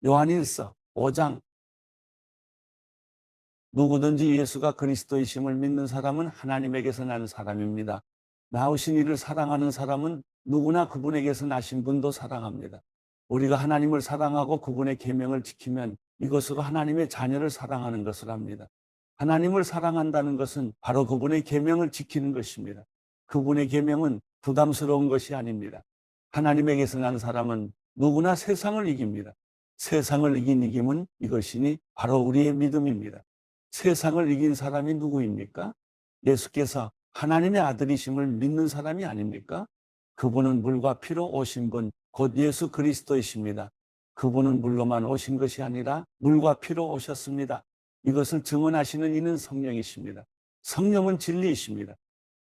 요한일서 5장. 누구든지 예수가 그리스도이심을 믿는 사람은 하나님에게서 난 사람입니다. 나으신 이를 사랑하는 사람은 누구나 그분에게서 나신 분도 사랑합니다. 우리가 하나님을 사랑하고 그분의 계명을 지키면 이것으로 하나님의 자녀를 사랑하는 것을 합니다. 하나님을 사랑한다는 것은 바로 그분의 계명을 지키는 것입니다. 그분의 계명은 부담스러운 것이 아닙니다. 하나님에게서 난 사람은 누구나 세상을 이깁니다. 세상을 이긴 이김은 이것이니 바로 우리의 믿음입니다. 세상을 이긴 사람이 누구입니까? 예수께서 하나님의 아들이심을 믿는 사람이 아닙니까? 그분은 물과 피로 오신 분, 곧 예수 그리스도이십니다. 그분은 물로만 오신 것이 아니라 물과 피로 오셨습니다. 이것을 증언하시는 이는 성령이십니다. 성령은 진리이십니다.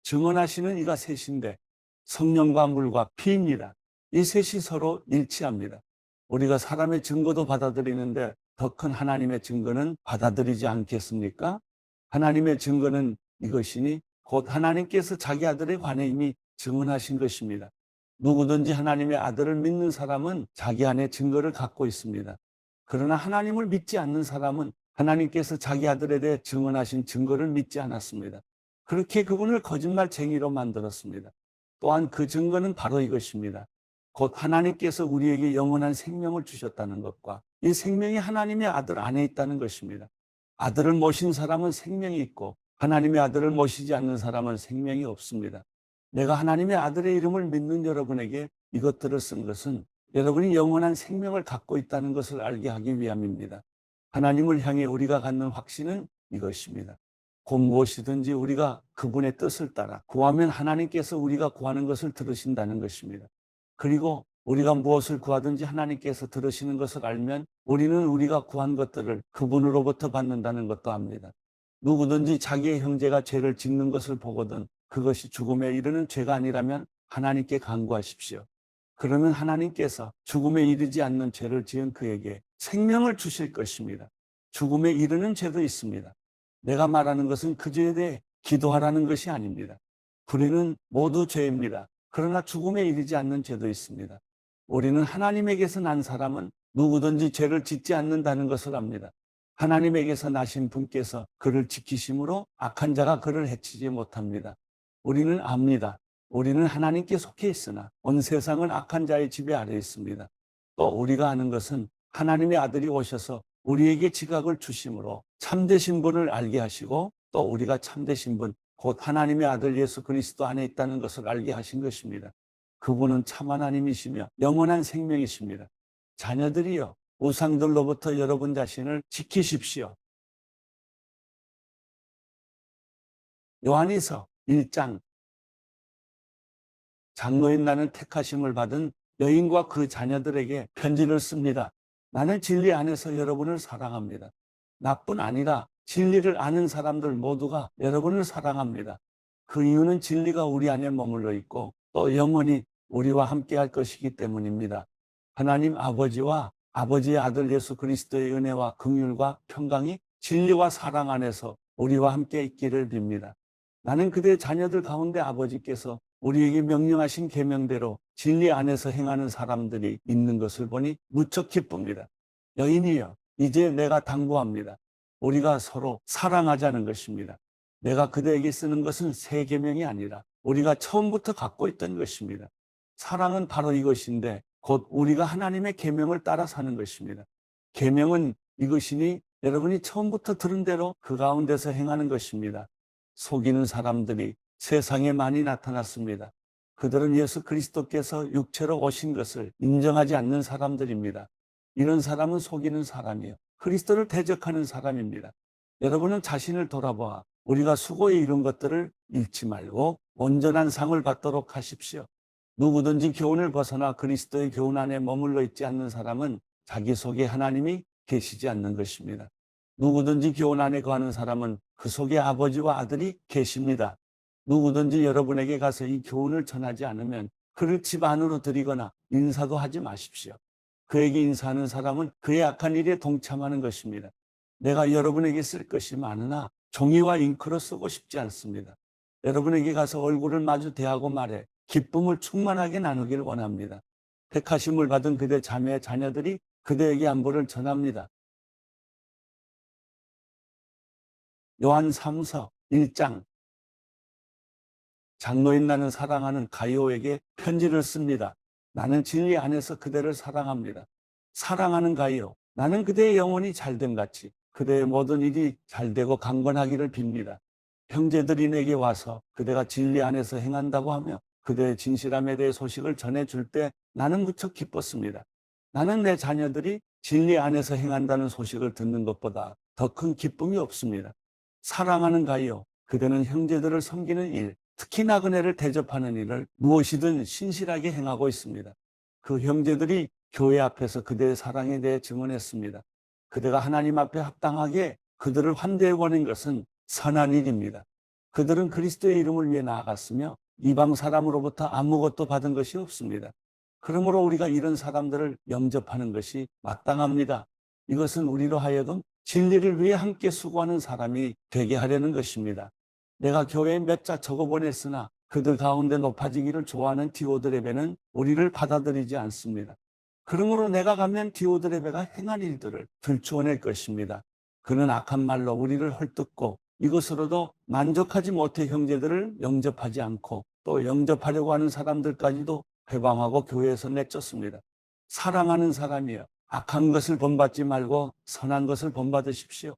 증언하시는 이가 셋인데 성령과 물과 피입니다. 이 셋이 서로 일치합니다. 우리가 사람의 증거도 받아들이는데 더 큰 하나님의 증거는 받아들이지 않겠습니까? 하나님의 증거는 이것이니 곧 하나님께서 자기 아들에 관해 이미 증언하신 것입니다. 누구든지 하나님의 아들을 믿는 사람은 자기 안에 증거를 갖고 있습니다. 그러나 하나님을 믿지 않는 사람은 하나님께서 자기 아들에 대해 증언하신 증거를 믿지 않았습니다. 그렇게 그분을 거짓말쟁이로 만들었습니다. 또한 그 증거는 바로 이것입니다. 곧 하나님께서 우리에게 영원한 생명을 주셨다는 것과 이 생명이 하나님의 아들 안에 있다는 것입니다. 아들을 모신 사람은 생명이 있고 하나님의 아들을 모시지 않는 사람은 생명이 없습니다. 내가 하나님의 아들의 이름을 믿는 여러분에게 이것들을 쓴 것은 여러분이 영원한 생명을 갖고 있다는 것을 알게 하기 위함입니다. 하나님을 향해 우리가 갖는 확신은 이것입니다. 곧 무엇이든지 우리가 그분의 뜻을 따라 구하면 하나님께서 우리가 구하는 것을 들으신다는 것입니다. 그리고 우리가 무엇을 구하든지 하나님께서 들으시는 것을 알면 우리는 우리가 구한 것들을 그분으로부터 받는다는 것도 압니다. 누구든지 자기의 형제가 죄를 짓는 것을 보거든 그것이 죽음에 이르는 죄가 아니라면 하나님께 간구하십시오. 그러면 하나님께서 죽음에 이르지 않는 죄를 지은 그에게 생명을 주실 것입니다. 죽음에 이르는 죄도 있습니다. 내가 말하는 것은 그 죄에 대해 기도하라는 것이 아닙니다. 불의는 모두 죄입니다. 그러나 죽음에 이르지 않는 죄도 있습니다. 우리는 하나님에게서 난 사람은 누구든지 죄를 짓지 않는다는 것을 압니다. 하나님에게서 나신 분께서 그를 지키심으로 악한 자가 그를 해치지 못합니다. 우리는 압니다. 우리는 하나님께 속해 있으나 온 세상은 악한 자의 지배 아래 있습니다. 또 우리가 아는 것은 하나님의 아들이 오셔서 우리에게 지각을 주심으로 참되신 분을 알게 하시고 또 우리가 참되신 분, 곧 하나님의 아들 예수 그리스도 안에 있다는 것을 알게 하신 것입니다. 그분은 참 하나님이시며 영원한 생명이십니다. 자녀들이여, 우상들로부터 여러분 자신을 지키십시오. 요한일서 1장. 장로인 나는 택하심을 받은 여인과 그 자녀들에게 편지를 씁니다. 나는 진리 안에서 여러분을 사랑합니다. 나뿐 아니라 진리를 아는 사람들 모두가 여러분을 사랑합니다. 그 이유는 진리가 우리 안에 머물러 있고 또 영원히 우리와 함께 할 것이기 때문입니다. 하나님 아버지와 아버지의 아들 예수 그리스도의 은혜와 긍휼과 평강이 진리와 사랑 안에서 우리와 함께 있기를 빕니다. 나는 그대 자녀들 가운데 아버지께서 우리에게 명령하신 계명대로 진리 안에서 행하는 사람들이 있는 것을 보니 무척 기쁩니다. 여인이여, 이제 내가 당부합니다. 우리가 서로 사랑하자는 것입니다. 내가 그대에게 쓰는 것은 새 계명이 아니라 우리가 처음부터 갖고 있던 것입니다. 사랑은 바로 이것인데 곧 우리가 하나님의 계명을 따라 사는 것입니다. 계명은 이것이니 여러분이 처음부터 들은 대로 그 가운데서 행하는 것입니다. 속이는 사람들이 세상에 많이 나타났습니다. 그들은 예수 그리스도께서 육체로 오신 것을 인정하지 않는 사람들입니다. 이런 사람은 속이는 사람이요, 그리스도를 대적하는 사람입니다. 여러분은 자신을 돌아보아 우리가 수고에 이룬 것들을 잃지 말고 온전한 상을 받도록 하십시오. 누구든지 교훈을 벗어나 그리스도의 교훈 안에 머물러 있지 않는 사람은 자기 속에 하나님이 계시지 않는 것입니다. 누구든지 교훈 안에 거하는 사람은 그 속에 아버지와 아들이 계십니다. 누구든지 여러분에게 가서 이 교훈을 전하지 않으면 그를 집 안으로 들이거나 인사도 하지 마십시오. 그에게 인사하는 사람은 그의 악한 일에 동참하는 것입니다. 내가 여러분에게 쓸 것이 많으나 종이와 잉크로 쓰고 싶지 않습니다. 여러분에게 가서 얼굴을 마주 대하고 말해 기쁨을 충만하게 나누기를 원합니다. 택하심을 받은 그대 자매 자녀들이 그대에게 안부를 전합니다. 요한 3서 1장 장로인 나는 사랑하는 가이오에게 편지를 씁니다. 나는 진리 안에서 그대를 사랑합니다. 사랑하는 가이오, 나는 그대의 영혼이 잘됨 같이 그대의 모든 일이 잘되고 강건하기를 빕니다. 형제들이 내게 와서 그대가 진리 안에서 행한다고 하며 그대의 진실함에 대해 소식을 전해줄 때 나는 무척 기뻤습니다. 나는 내 자녀들이 진리 안에서 행한다는 소식을 듣는 것보다 더 큰 기쁨이 없습니다. 사랑하는 가이오, 그대는 형제들을 섬기는 일, 특히 나그네를 대접하는 일을 무엇이든 신실하게 행하고 있습니다. 그 형제들이 교회 앞에서 그대의 사랑에 대해 증언했습니다. 그대가 하나님 앞에 합당하게 그들을 환대해 보낸 것은 선한 일입니다. 그들은 그리스도의 이름을 위해 나아갔으며 이방 사람으로부터 아무것도 받은 것이 없습니다. 그러므로 우리가 이런 사람들을 영접하는 것이 마땅합니다. 이것은 우리로 하여금 진리를 위해 함께 수고하는 사람이 되게 하려는 것입니다. 내가 교회에 몇 자 적어보냈으나 그들 가운데 높아지기를 좋아하는 디오드레베는 우리를 받아들이지 않습니다. 그러므로 내가 가면 디오드레베가 행한 일들을 들추어낼 것입니다. 그는 악한 말로 우리를 헐뜯고 이것으로도 만족하지 못해 형제들을 영접하지 않고 또 영접하려고 하는 사람들까지도 회방하고 교회에서 내쫓습니다. 사랑하는 사람이여, 악한 것을 본받지 말고 선한 것을 본받으십시오.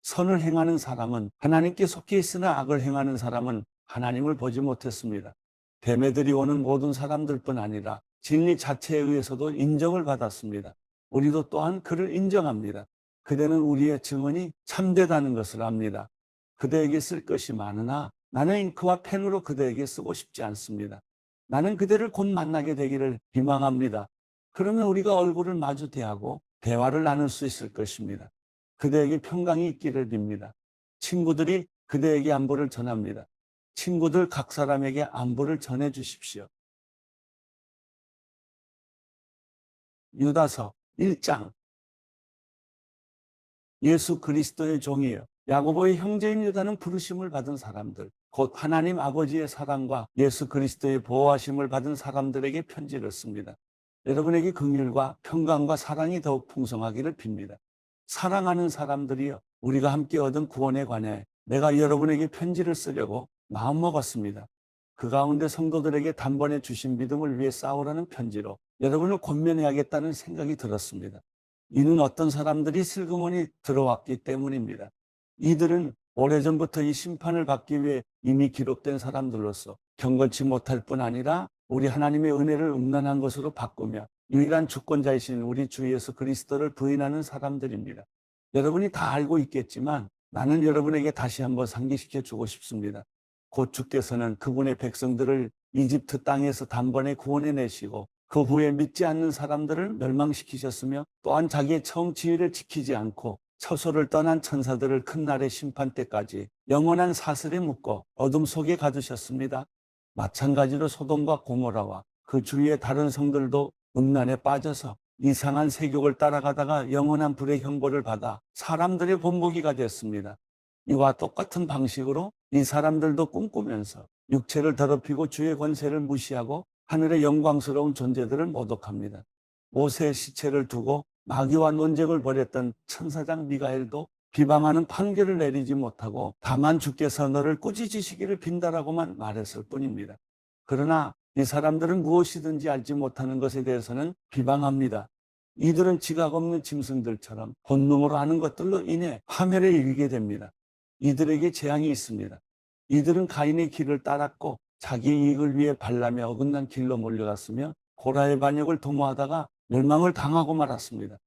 선을 행하는 사람은 하나님께 속해 있으나 악을 행하는 사람은 하나님을 보지 못했습니다. 대매들이 오는 모든 사람들뿐 아니라 진리 자체에 의해서도 인정을 받았습니다. 우리도 또한 그를 인정합니다. 그대는 우리의 증언이 참되다는 것을 압니다. 그대에게 쓸 것이 많으나 나는 잉크와 펜으로 그대에게 쓰고 싶지 않습니다. 나는 그대를 곧 만나게 되기를 희망합니다. 그러면 우리가 얼굴을 마주 대하고 대화를 나눌 수 있을 것입니다. 그대에게 평강이 있기를 빕니다. 친구들이 그대에게 안부를 전합니다. 친구들 각 사람에게 안부를 전해 주십시오. 유다서 1장 예수 그리스도의 종이요 야고보의 형제인 유다는 부르심을 받은 사람들, 곧 하나님 아버지의 사랑과 예수 그리스도의 보호하심을 받은 사람들에게 편지를 씁니다. 여러분에게 긍휼과 평강과 사랑이 더욱 풍성하기를 빕니다. 사랑하는 사람들이여, 우리가 함께 얻은 구원에 관해 내가 여러분에게 편지를 쓰려고 마음먹었습니다. 그 가운데 성도들에게 단번에 주신 믿음을 위해 싸우라는 편지로 여러분을 권면해야겠다는 생각이 들었습니다. 이는 어떤 사람들이 슬그머니 들어왔기 때문입니다. 이들은 오래전부터 이 심판을 받기 위해 이미 기록된 사람들로서 경건치 못할 뿐 아니라 우리 하나님의 은혜를 음란한 것으로 바꾸며 유일한 주권자이신 우리 주 예수 그리스도를 부인하는 사람들입니다. 여러분이 다 알고 있겠지만 나는 여러분에게 다시 한번 상기시켜 주고 싶습니다. 곧 주께서는 그분의 백성들을 이집트 땅에서 단번에 구원해내시고 그 후에 믿지 않는 사람들을 멸망시키셨으며 또한 자기의 처음 지위를 지키지 않고 처소를 떠난 천사들을 큰 날의 심판 때까지 영원한 사슬에 묶어 어둠 속에 가두셨습니다. 마찬가지로 소돔과 고모라와 그 주위의 다른 성들도 음란에 빠져서 이상한 세욕을 따라가다가 영원한 불의 형벌을 받아 사람들의 본보기가 됐습니다. 이와 똑같은 방식으로 이 사람들도 꿈꾸면서 육체를 더럽히고 주의 권세를 무시하고 하늘의 영광스러운 존재들을 모독합니다. 모세의 시체를 두고 마귀와 논쟁을 벌였던 천사장 미가엘도 비방하는 판결을 내리지 못하고 다만 주께서 너를 꾸짖으시기를 빈다라고만 말했을 뿐입니다. 그러나 이 사람들은 무엇이든지 알지 못하는 것에 대해서는 비방합니다. 이들은 지각 없는 짐승들처럼 본능으로 하는 것들로 인해 파멸에 이르게 됩니다. 이들에게 재앙이 있습니다. 이들은 가인의 길을 따랐고 자기 이익을 위해 발람의 어긋난 길로 몰려갔으며 고라의 반역을 도모하다가 멸망을 당하고 말았습니다.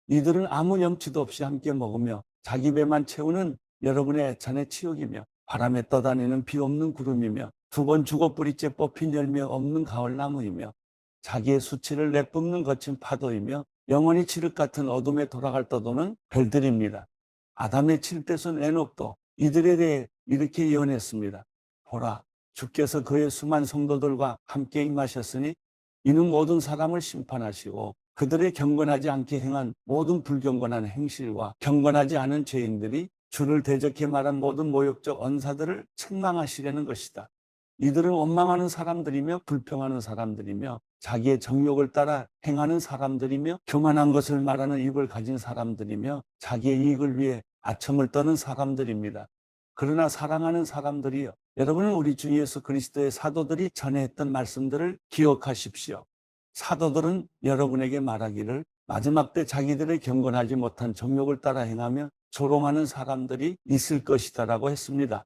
이들은 아무 염치도 없이 함께 먹으며 자기 배만 채우는 여러분의 애찬의 치욕이며 바람에 떠다니는 비 없는 구름이며 두 번 죽어 뿌리째 뽑힌 열매 없는 가을나무이며 자기의 수치를 내뿜는 거친 파도이며 영원히 칠흑 같은 어둠에 돌아갈 떠도는 별들입니다. 아담의 칠대손 에녹도 이들에 대해 이렇게 예언했습니다. 보라, 주께서 그의 수많은 성도들과 함께 임하셨으니 이는 모든 사람을 심판하시고 그들의 경건하지 않게 행한 모든 불경건한 행실과 경건하지 않은 죄인들이 주를 대적해 말한 모든 모욕적 언사들을 책망하시려는 것이다. 이들은 원망하는 사람들이며 불평하는 사람들이며 자기의 정욕을 따라 행하는 사람들이며 교만한 것을 말하는 입을 가진 사람들이며 자기의 이익을 위해 아첨을 떠는 사람들입니다. 그러나 사랑하는 사람들이요. 여러분은 우리 주 예수 그리스도의 사도들이 전해했던 말씀들을 기억하십시오. 사도들은 여러분에게 말하기를 마지막 때 자기들의 경건하지 못한 정욕을 따라 행하며 조롱하는 사람들이 있을 것이다라고 했습니다.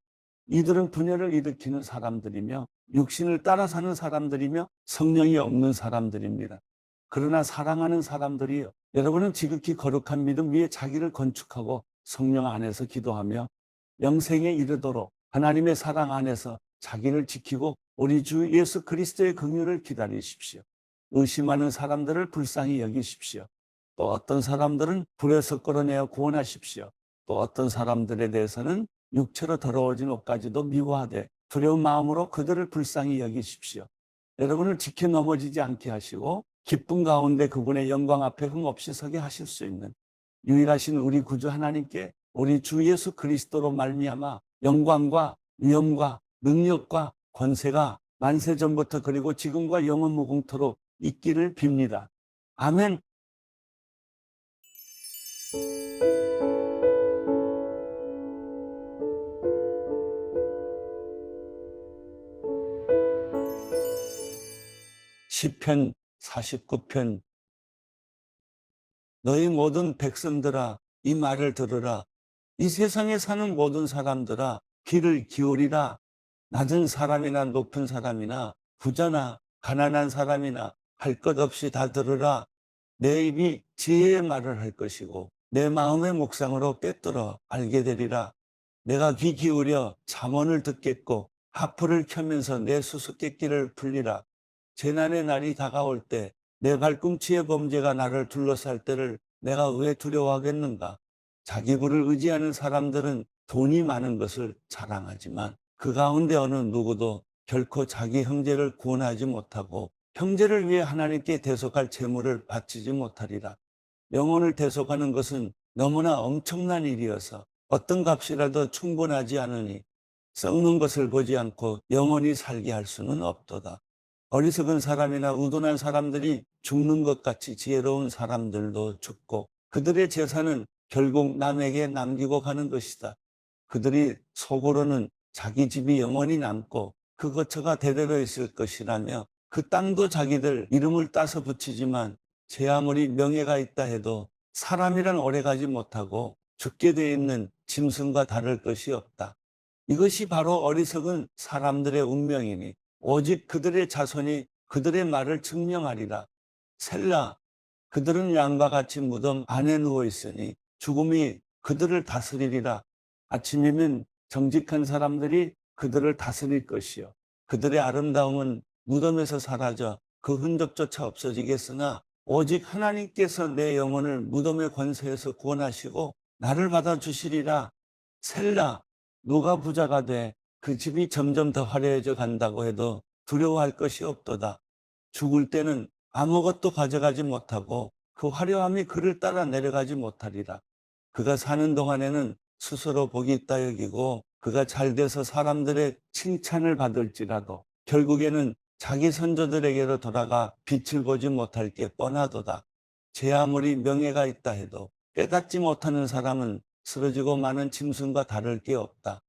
이들은 분열을 일으키는 사람들이며 육신을 따라 사는 사람들이며 성령이 없는 사람들입니다. 그러나 사랑하는 사람들이요. 여러분은 지극히 거룩한 믿음 위에 자기를 건축하고 성령 안에서 기도하며 영생에 이르도록 하나님의 사랑 안에서 자기를 지키고 우리 주 예수 그리스도의 긍휼을 기다리십시오. 의심하는 사람들을 불쌍히 여기십시오. 또 어떤 사람들은 불에서 끌어내어 구원하십시오. 또 어떤 사람들에 대해서는 육체로 더러워진 옷까지도 미워하되 두려운 마음으로 그들을 불쌍히 여기십시오. 여러분을 지켜 넘어지지 않게 하시고 기쁨 가운데 그분의 영광 앞에 흠없이 서게 하실 수 있는 유일하신 우리 구주 하나님께 우리 주 예수 그리스도로 말미암아 영광과 위엄과 능력과 권세가 만세전부터 그리고 지금과 영원 무궁토록 있기를 빕니다. 아멘. 시편 49편. 너희 모든 백성들아 이 말을 들으라. 이 세상에 사는 모든 사람들아 귀를 기울이라. 낮은 사람이나 높은 사람이나 부자나 가난한 사람이나 할 것 없이 다 들으라. 내 입이 지혜의 말을 할 것이고 내 마음의 묵상으로 꿰뚫어 알게 되리라. 내가 귀 기울여 잠언을 듣겠고 하프를 켜면서 내 수수께끼를 풀리라. 재난의 날이 다가올 때 내 발꿈치의 범죄가 나를 둘러쌀 때를 내가 왜 두려워하겠는가. 자기 부를 의지하는 사람들은 돈이 많은 것을 자랑하지만 그 가운데 어느 누구도 결코 자기 형제를 구원하지 못하고 형제를 위해 하나님께 대속할 재물을 바치지 못하리라. 영혼을 대속하는 것은 너무나 엄청난 일이어서 어떤 값이라도 충분하지 않으니 썩는 것을 보지 않고 영원히 살게 할 수는 없도다. 어리석은 사람이나 우둔한 사람들이 죽는 것 같이 지혜로운 사람들도 죽고 그들의 재산은 결국 남에게 남기고 가는 것이다. 그들이 속으로는 자기 집이 영원히 남고 그 거처가 대대로 있을 것이라며 그 땅도 자기들 이름을 따서 붙이지만 제 아무리 명예가 있다 해도 사람이란 오래가지 못하고 죽게 돼 있는 짐승과 다를 것이 없다. 이것이 바로 어리석은 사람들의 운명이니 오직 그들의 자손이 그들의 말을 증명하리라. 셀라. 그들은 양과 같이 무덤 안에 누워 있으니 죽음이 그들을 다스리리라. 아침이면 정직한 사람들이 그들을 다스릴 것이요 그들의 아름다움은 무덤에서 사라져 그 흔적조차 없어지겠으나 오직 하나님께서 내 영혼을 무덤의 권세에서 구원하시고 나를 받아주시리라. 셀라. 누가 부자가 돼 그 집이 점점 더 화려해져 간다고 해도 두려워할 것이 없도다. 죽을 때는 아무것도 가져가지 못하고 그 화려함이 그를 따라 내려가지 못하리라. 그가 사는 동안에는 스스로 복이 있다 여기고 그가 잘 돼서 사람들의 칭찬을 받을지라도 결국에는 자기 선조들에게로 돌아가 빛을 보지 못할 게 뻔하도다. 제 아무리 명예가 있다 해도 깨닫지 못하는 사람은 쓰러지고 마는 짐승과 다를 게 없다.